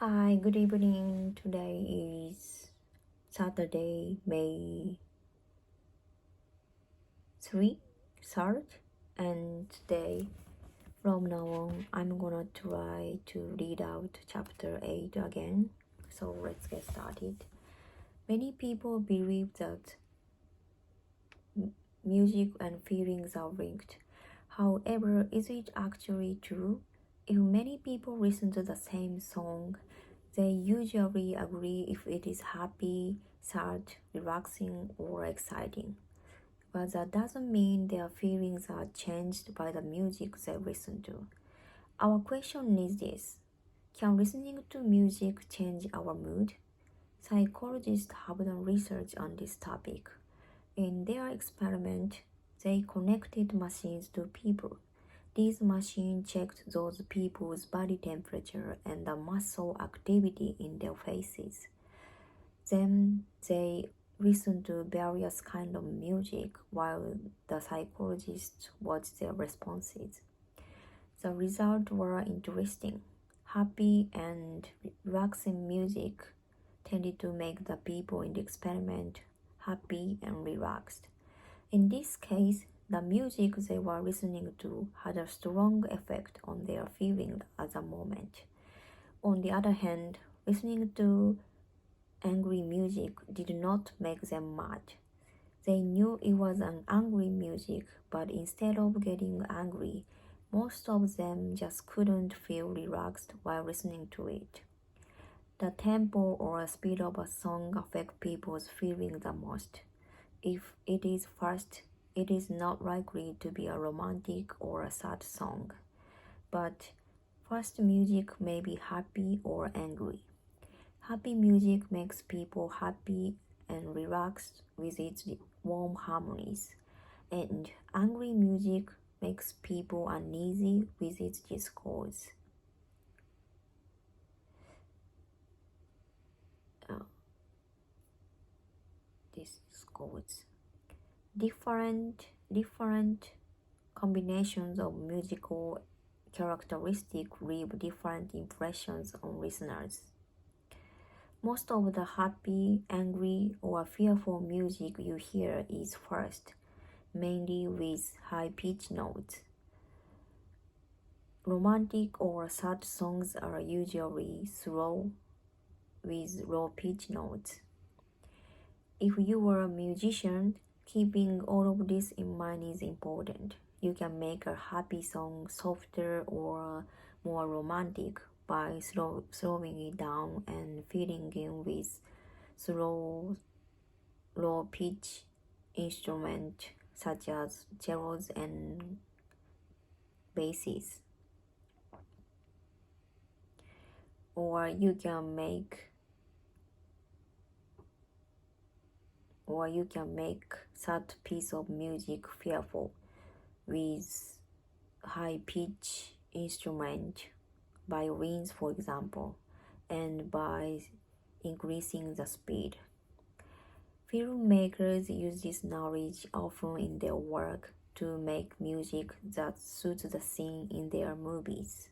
Hi, good evening. Today is Saturday, May 3, 3rd, and today, from now on, I'm gonna try to read out chapter 8 again. So let's get started. Many people believe that music and feelings are linked. However, is it actually true? If many people listen to the same song, they usually agree if it is happy, sad, relaxing, or exciting. But that doesn't mean their feelings are changed by the music they listen to. Our question is this: can listening to music change our mood? Psychologists have done research on this topic. In their experiment, they connected machines to people. These machines checked those people's body temperature and the muscle activity in their faces. Then they listened to various kinds of music while the psychologists watched their responses. The results were interesting. Happy and relaxing music tended to make the people in the experiment happy and relaxed. In this case, the music they were listening to had a strong effect on their feeling at the moment. On the other hand, listening to angry music did not make them mad. They knew it was an angry music, but instead of getting angry, most of them just couldn't feel relaxed while listening to it. The tempo or speed of a song affect people's feeling the most. If it is fast, it is not likely to be a romantic or a sad song. But fast music may be happy or angry. Happy music makes people happy and relaxed with its warm harmonies, and angry music makes people uneasy with its discords. Discords. Different combinations of musical characteristics leave different impressions on listeners. Most of the happy, angry, or fearful music you hear is fast, mainly with high-pitched notes. Romantic or sad songs are usually slow with low-pitched notes. If you were a musician, keeping all of this in mind is important. You can make a happy song softer or more romantic by slowing it down and filling in with slow, low-pitch instruments such as cellos and basses. Or you can make that piece of music fearful with high pitch instrument, violins for example, and by increasing the speed. Filmmakers use this knowledge often in their work to make music that suits the scene in their movies.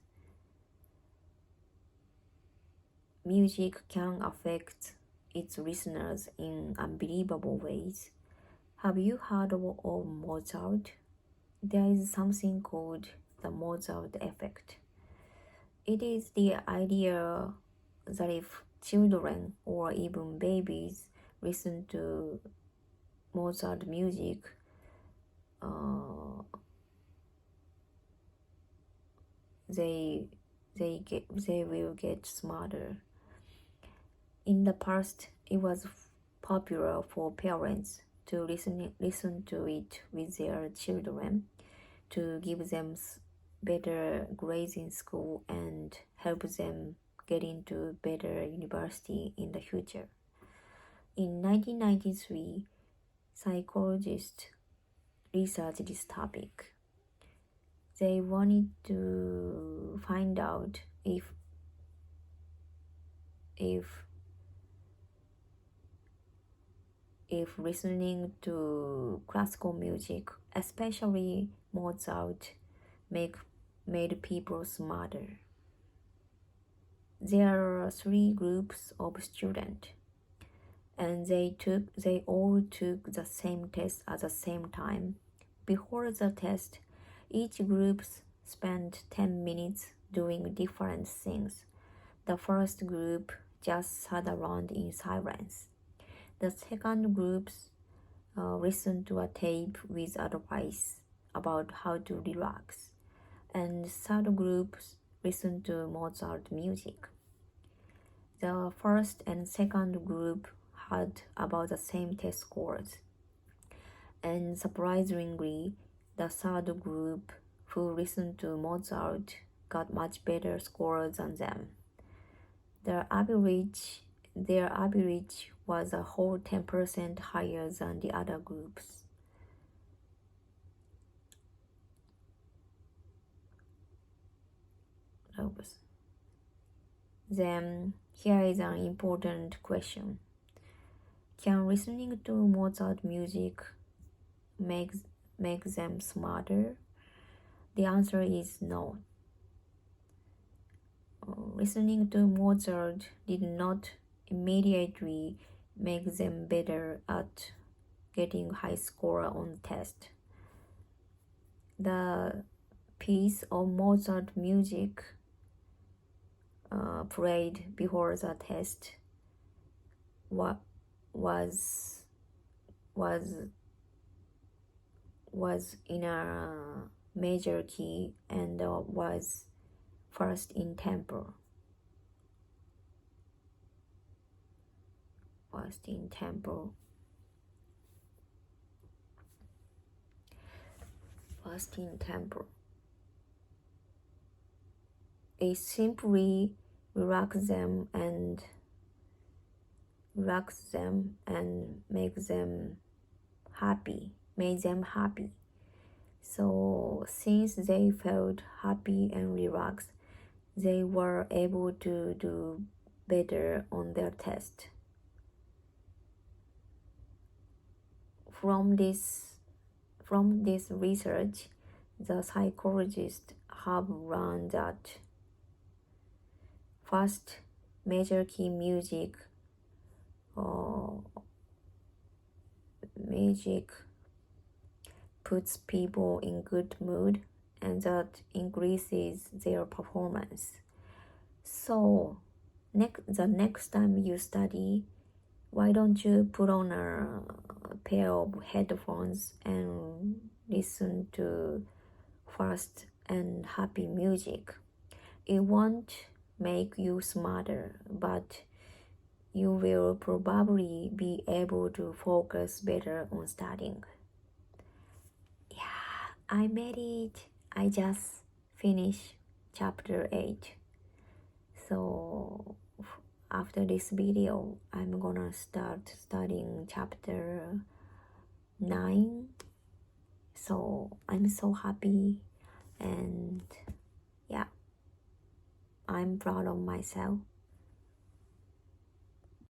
Music can affect its listeners in unbelievable ways. Have you heard of Mozart? There is something called the Mozart effect. It is the idea that if children or even babies listen to Mozart music, they will get smarter. In the past, it was popular for parents to listen to it with their children to give them better grades in school and help them get into better university in the future. In 1993, psychologists researched this topic. They wanted to find out if listening to classical music, especially Mozart, made people smarter. there are three groups of students, and they all took the same test at the same time. Before the test, each group spent 10 minutes doing different things. The first group just sat around in silence. The second group listened to a tape with advice about how to relax. And third group listened to Mozart music. The first and second group had about the same test scores. And surprisingly, the third group, who listened to Mozart, got much better scores than them. Their average was a whole 10% higher than the other groups. Then, here is an important question. Can listening to Mozart music make them smarter? The answer is no. Listening to Mozart did not immediately make them better at getting high score on the test. The piece of Mozart music played before the test was in a major key and was first in tempo. It simply relax them and make them happy. So since they felt happy and relaxed, they were able to do better on their test. From this research, the psychologists have learned that first, major key music puts people in good mood, and that increases their performance. So the next time you study, why don't you put on a pair of headphones and listen to fast and happy music? It won't make you smarter, but you will probably be able to focus better on studying. Yeah, I made it. I just finished chapter 8. So after this video, I'm gonna start studying chapter 9. So I'm so happy, and yeah, I'm proud of myself.